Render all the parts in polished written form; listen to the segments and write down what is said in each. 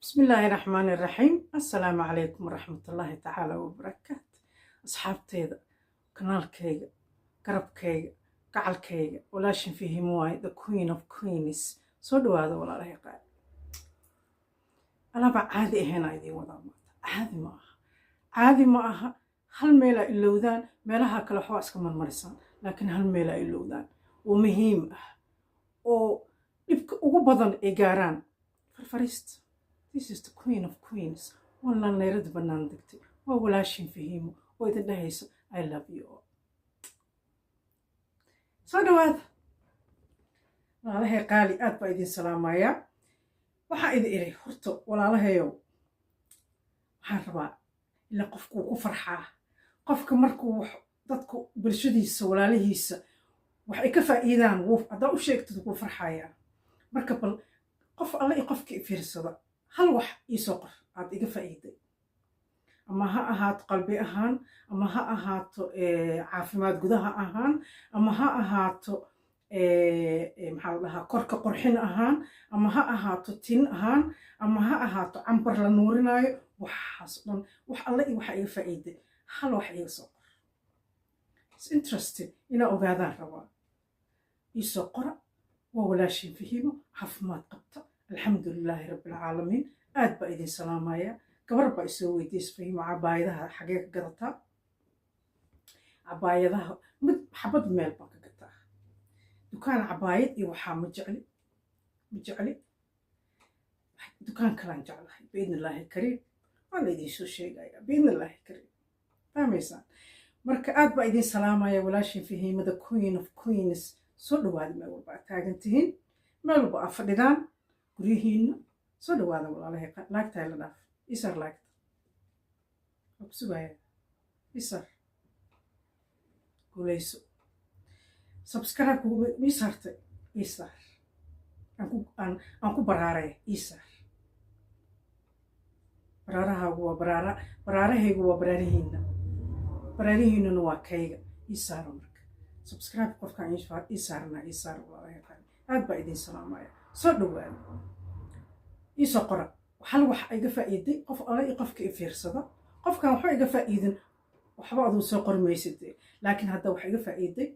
بسم الله الرحمن الرحيم. السلام عليكم ورحمة الله تعالى وبركاته. أصحابتي كنال كيغا قرب كيغا قعل كيغا ولاشن فيه مواي the queen of queens سودو هذا ولا له قال أنا بعادي هنا يدي وضع عادي معها هل ميلا إلودان ميلها كلا حواس كمان مرسان لكن هل ميلا إلودان ومهم أو يبقى وبضن إيجاران فرفرست. This is the queen of queens. والله لا يرد بنان دكتي وولاشين فيهم وإذا دهيس I love you all. صدوا هذا والله هي قالي أتبع إذن سلامايا وحا إذا إلي حرطو والله هيو حربا إلا قفكو كفرحاه قفك مركو dadku bulshadiisa walaalihiisa waxay ka faa'iidaan adaa u sheegtid ku farxaya marka bal qof alla i qofka fiirsada hal wax ii soo qor aad iga faa'iiday ama ha ahaato qalbi ahaan ama ha ahaato caafimaad gudaha ahaan ama ha ahaato maxaa la dhahaa korka qurxin ahaan ama ha ahaato tin ahaan ama ha ahaato cambar la nuurinaayo waxaas dhan wax alla i waxa iga faa'iiday hal wax iga soo qor. It's interesting ina ogaadaan rabaa ii soo qora waa walaashin fahiimo caafimaad qabta alxamdulilaahi rabbilcaalamiin aad baa idin salaamaya gabar baa isoo weydiis fahiimo cabaayadaha xagee ka gadataa cabaayadaha mid xabad meel baan ka gataa dukaan cabaayad iyo waxaa ma jecli dukaan kalaan jeclahay biidnillaahi kariim waa la idin soo sheegaya biidnillaahi kariim fahmaysaan marka aad baa idin salaamaya walaashin fahiimada queen of queens soo dhawaada meel walba aad taagan tihiin meel walba aad fadhidaan guryihiinna soo dhawaada walaalahay laagtahay la dhaaf isar laagta waa ku sugaya isar guulayso subscribe isartay isar aan ku baraaraya isar baraarahaygu waa baraarihiinuna waa kayga isaaro marka subscribe qofkaan isaarna isaar walaalahay aad baa idin salaamaya soo dhawaada iisoo qora hal wax iga faa'iiday qof alla i qofka i fiirsada qofkan waxba iga faa'iidin waxba aduu soo qormaysid laakiin hadda wax iga faa'iiday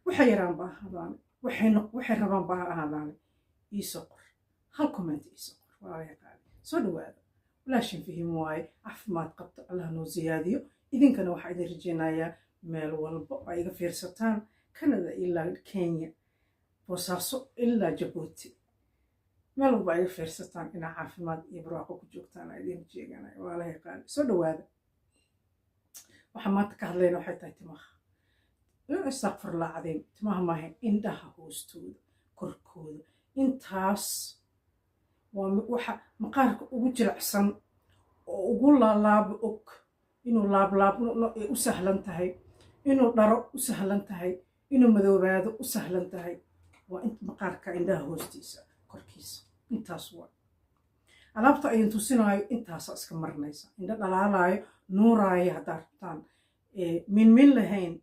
waxay yaraan baa ahaadaane waxay rabaan baa ahaadaane iisoo qor hal comment iisoo qor walaalahay qaali soo dhawaada walaashin fihim waaye caafimaad qabta allah noo ziyaadiyo idinkana waxaa idin rajaynayaa meel walba ay iga fiirsataan Canada ilaa Kenya boosaaso ilaa Jabuuti meel walba ay iga fiirsataan inaa caafimaad iyo barwaaqo ku joogtaan aa idin jeeganaya walaalahay qaali soo dhawaada waxaa maanta ka hadlayna waxay tahay timaha astaqfirullah cadiim timaha maaha indhaha hoostooda korkooda intaas waa waxa maqaarka ugu jilicsan oo ugu laalaabo og inuu laablaabno u sahlan tahay inuu dharo u sahlan tahay inuu madoobaado u sahlan tahay waa inta maqaarka indhaha hoostiisa korkiisa intaas waa alaabta ayaan tusinaayo intaasaa iska marinaysa indha dhalaalaayo nuuraayo haddaa rabtaan min lahayn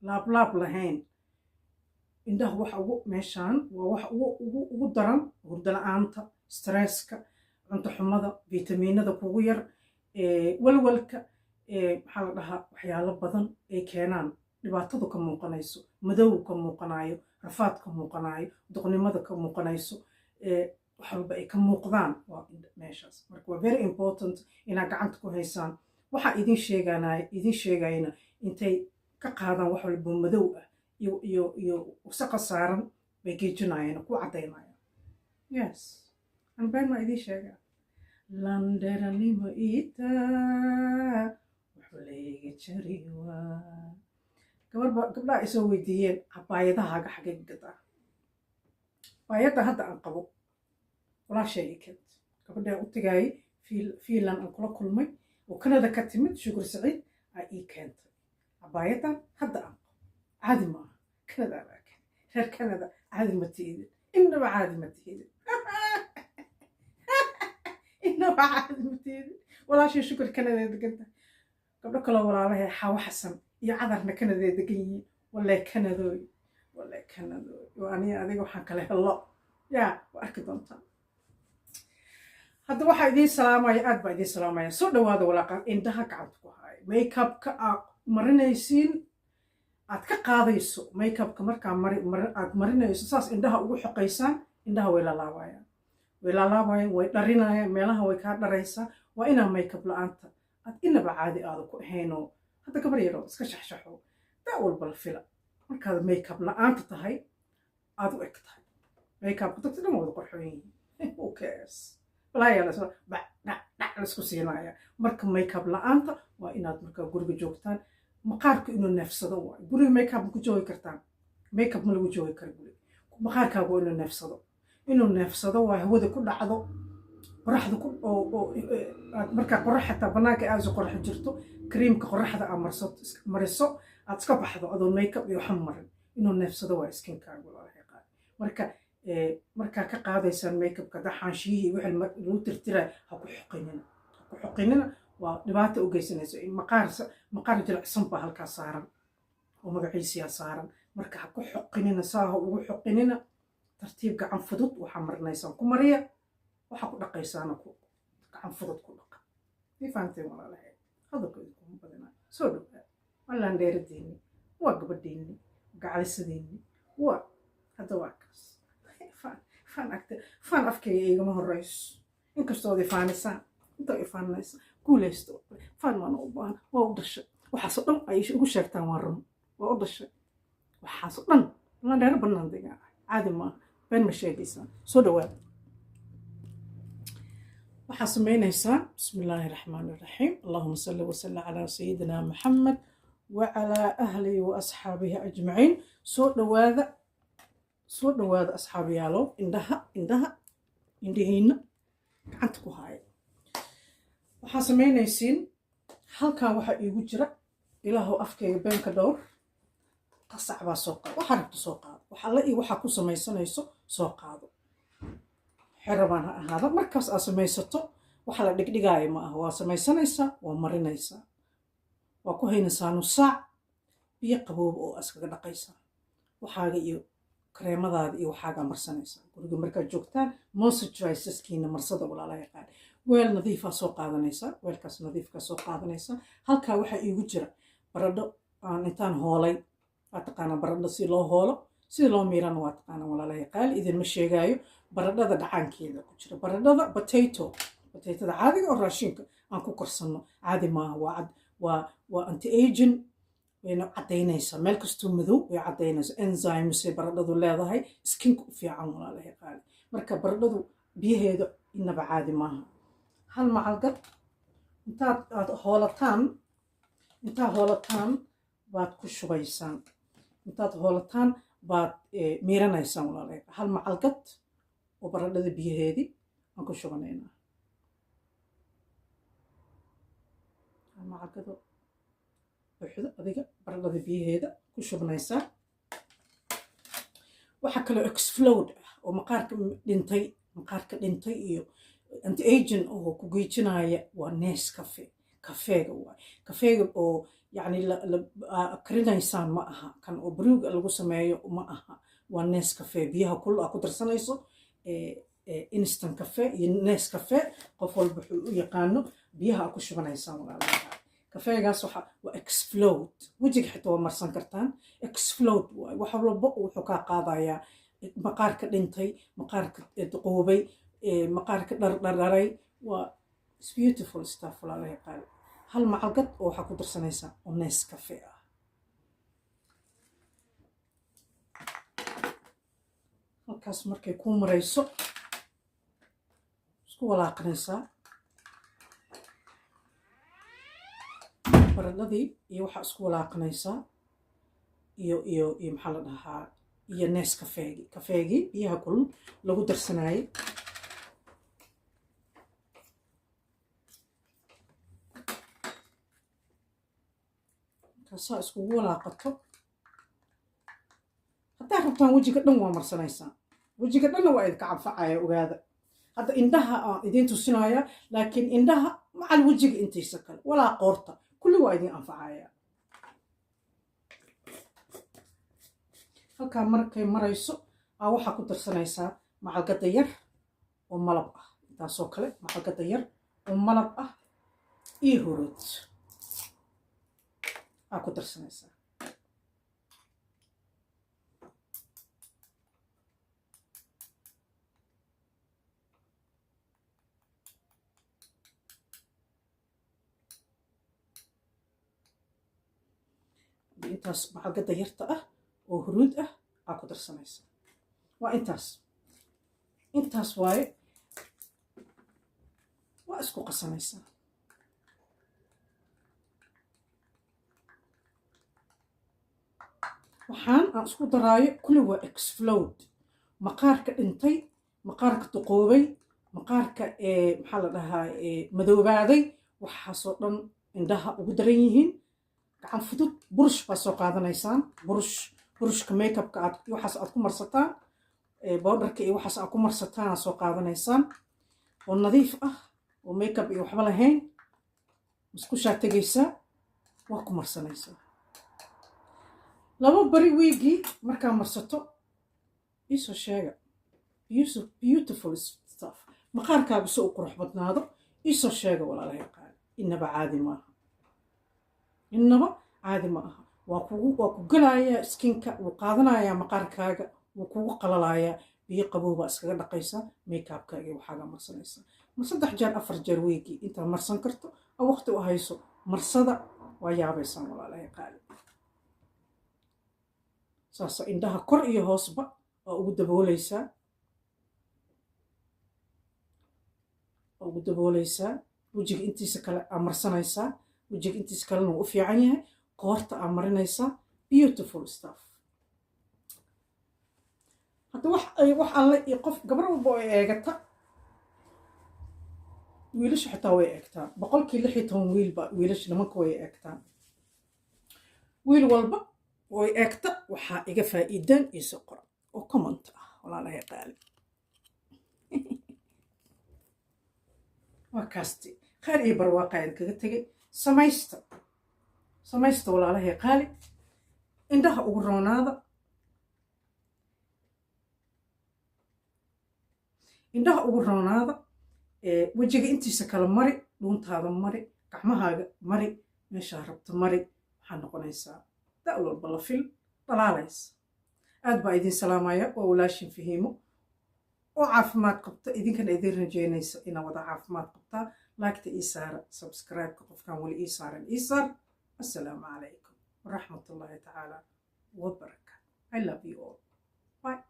laablaab lahayn indhaha waxa ugu meeshaan waa waxa ugu daran hurdo la-aanta stresska cunto xumada fitamiinada kugu yar walwalka maxaa la dhahaa waxyaalo badan ay keenaan dhibaatadu ka muuqanayso madow ka muuqanayo rafaad ka muuqanayo doqnimada ka muuqanayso wax walba ay ka muuqdaan waa meeshaas marka waa very important inaad gacanta ku haysaan waxaa idin sheegayna intay ka qaadaan wax walba madow ah iyo wasaqa saaran bay geejinayaan ku caddaynayaan yes anbeen maa idin sheegaa landeranimo itaa wuxuulayga jariwa gabdhaha ay soo weydiiyeen cabaayadahaaga xagee gadaa cabaayadda hadda aan qabo walaashay ii keent gabadhaa u tagaayay fiilan aan kula kulmay oo Canada ka timid shukur saciid aa ii keentay cabaayaddan hadda aan qabo caadi maaha Canada baa keen reer Canada caadi ma tiidin innaba caadi ma tiidin innaba caadi ma tiidin walaashay shukur Canada deganta gabdho kaloo walaalahay xawa xasan iyo cadarna Canada degan yihiin wallahi Canadooy waa aniga adiga waxaan kale helo yaa waa arki doontaa hadda waxaa idiin salaamaya aad baa idiin salaamaya soo dhawaada walaaqaan indhaha gacanta ku haya makeupka aad marinaysiin aad ka qaadayso makeupka markaa aad marinayso saas indhaha ugu xoqaysaan indhaha way laalaabayaan way dharinayaan meelaha way kaa dharaysaa waa inaa makeup la-aanta aad inaba caadi aada ku ahaynoo hadda gabar yaroo iska shaxshaxo daa walba la fila markaad makeup la-aanta tahay aad u eg tahay makeupka dadka dhan wada qorxoon yihiin who cares dhac laisku siinaya marka makeup la-aanta waa inaad markaa guriga joogtaan maqaarku inuu neefsado waay guriga makeup ma ku joogi kartaan makeup ma lagu joogi kara guriga maqaarkaagu waa inuu neefsado waa hawada ku dhacdo qoraxda markaa qorax xataa banaanka aad qorax jirto creamka qoraxda aad mariso aad iska baxdo adoo makeup iyo waxan marin inuu neefsado waa skinkaagu markaa ka qaadaysaan makeupka daxaanshiyihii wixii lagu tirtiray ha ku xoqinina waa dhibaato u geysanayso maqaar jilicsan baa halkaa saaran oo magaciisiyaa saaran marka ha ku xoqinina saa ha ugu xoqinina tartiib gacan fudud waxaa marinaysaan ku mariya waxaa ku dhaqaysaana gacan fudud ku dhaqa ii fahanteen walaalahay hadalkooda kuma badinaa soo dhowaa wallaan dheeradiinni waa gabadhiinni gacalisadeenni waa hadda waa kaas faan afkayga igama horeyso inkastood ifaanisaan inta ifaanaysa guulaysto faan waana u baahan waa u dhashay waxaasoo dhan ay ugu sheegtaan waa run waa u dhashay waxaasoo dhan wallaan dheero bannaan degaa caadi maaha been ma sheegaysaan soo dhawaada waxaa samaynaysaa bismi illaahi raxmaani iraxiim allahuma salli wasalli calaa sayidina maxamed wacalaa ahlihi wa asxaabihi ajmaciin soo dhawaada asxaabiyaalow indhihiinna gacanta ku haaya waxaa samaynaysiin halkan waxaa iigu jira ilaahow afkayga beenka dhowr qasac baa soo qaado waxaa rabta soo qaado waxalla iyo waxaa ku samaysanayso soo qaado xerabaan ha ahaada markaas aad samaysato waxa la dhigdhigaayo ma aha waa samaysanaysaa waa marinaysaa waa ku haynaysaa nus saac biyo qabooba oo askaga dhaqaysaa waxaaga iyo kareemadaada iyo waxaagaa marsanaysaa guriga markaad joogtaan moisturizeskiina marsada walaala yaqaan weel nadiifaa soo qaadanaysaa weelkaas nadiifkaa soo qaadanaysaa halkaa waxaa iigu jira baradho aan intaan hoolay waa taqaanaa baradho si loo hoolo sida loo miirana waa taqaanaa walaala yaqaan idinma sheegaayo baradhada dhacaankeeda ku jira baradhada bataytada caadiga oo raashinka aan ku karsanno caadi maaha waa anti agin wayna caddaynaysaa meel kastoo madow way caddaynaysaa enzymes baradhadu leedahay skinku u fiican walaalahay qaali marka baradhadu biyaheeda inaba caadi maaha hal macalgad intaad hoolataan baad ku shubaysaan intaad hoolataan baad miiranaysaan walaalahay hal macalgad oo baradhada biyaheedii aan ku shubanaynaa hal macalgado buuxdo adiga baradhada biyaheeda ku shubnaysaa waxaa kaloo explode ah oo maqaarka dhintay iyo anti agin oo ku geejinaya waa Nescafe kafeega waay kafeega oo yacni karinaysaan ma aha kan oo brewga lagu sameeyo ma aha waa Nescafe biyaha kulul aa ku darsanayso instant cafe iyo Nescafe qof walba wuxuu u yaqaano biyaha aa ku shubanaysaan walaalaha kafeegaas waa explode wejiga xitaa waa marsan kartaan explode waay wax walba wuxuu kaa qaadayaa maqaarka dhintay maqaarka duqoobay maqaarka dhardharay waa beautiful stuff walaalahay qaali hal macalgad oo waxaa ku darsanaysaa oo Nescafe ah halkaas markay kuu marayso isku walaaqanaysaa baradhadii iyo waxaa isku walaaqanaysaa iyo maxaa la dhahaa iyo Nescafeegii biyaha kulul lagu darsanayay markaasaa iskugu walaaqato haddaa rabtaan wejiga dhan waa marsanaysaa wejiga dhanna waa idinka canfacaya ogaada hadda indhaha aan idiin tusinaya laakiin indhaha macal wejiga intiisa kale walaa qoorta kulli waa idin anfacaya halkaa markay marayso aa waxaa ku darsanaysaa macalgada yar oo malab ah intaasoo kale macalgada yar oo malab ah iyo huruud aa ku darsanaysaa. intaas macalgada yarta ah oo huruud ah aa ku darsanaysaa. waa intaas waaye. waa isku qasanaysaa. waxaan aan isku daraayo kulli waa explode. maqaarka dhintay, maqaarka duqoobay, maqaarka maxaa la dhahaa madoobaaday, waxaasoo dhan indhaha ugu daran yihiin. gacan fudud burush baa soo qaadanaysaan. burushka makeupka waxaas aad ku marsataan, bowdharka iyo waxaas aad ku marsataan aad soo qaadanaysaan oo nadiif ah oo makeup iyo waxba lahayn. musqushaa tegaysaa, waa ku marsanaysaa. 2 bari wiigii markaa marsato iisoo sheega. beautiful stuff. maqaarkaagu si u qurux badnaado iisoo sheega walaalahay qaali. inaba caadi ma aha. waa ku galayaa skinka, wuu qaadanayaa maqaarkaaga, wuu kugu qalalayaa. biyo qabow baa iskaga dhaqaysaa, makeupkaaga waxaaga marsanaysaa. 3 jeer 4 jeer weekii intaa marsan karto oo waqti u hayso marsada. waa yaabaysaan walaalahay qaali. saasa indhaha kor iyo hoosba waa ugu dabooleysaa. wejiga intiisa kale aa marsanaysaa. wejiga intiisa kalena wuu u fiican yahay. qoorta aa marinaysaa. beautiful stuff. hadda wax alle iyo qof gabar walba oo eegata, wiilasha xitaa way eegtaan. 16% wiilba wiilasha nimanka way eegtaan. wiil walba way eegta waxaa iga faa'iidaan iisoo qora oo comment ah walaalahay qaali. waa kaasti khayr iyo barwaaqa aan kaga tegay. samaysta walaalahay qaali. indhaha ugu roonaada. wejiga intiisa kale mari. dhuuntaada mari. gacmahaaga mari. meeshaa rabto mari. waxaa noqonaysaa da'al walba la fil dhalaalaysa. aad baa idin salaamaya oo walaashin fahiimo oo caafimaad qabta. idinkana idin rajeynaysa inaa wada caafimaad qabtaa. laagta ii saara, subscribe-ka qofkaan weli ii saaran ii saar. assalaamu calaykum waraxmatullaahi tacaala wabarakaatu. I love you all. Bye.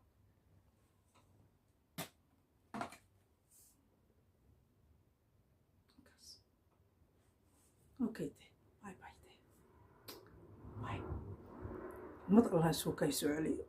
Okay. Bye. Mad Allah soo kay soo celiyo.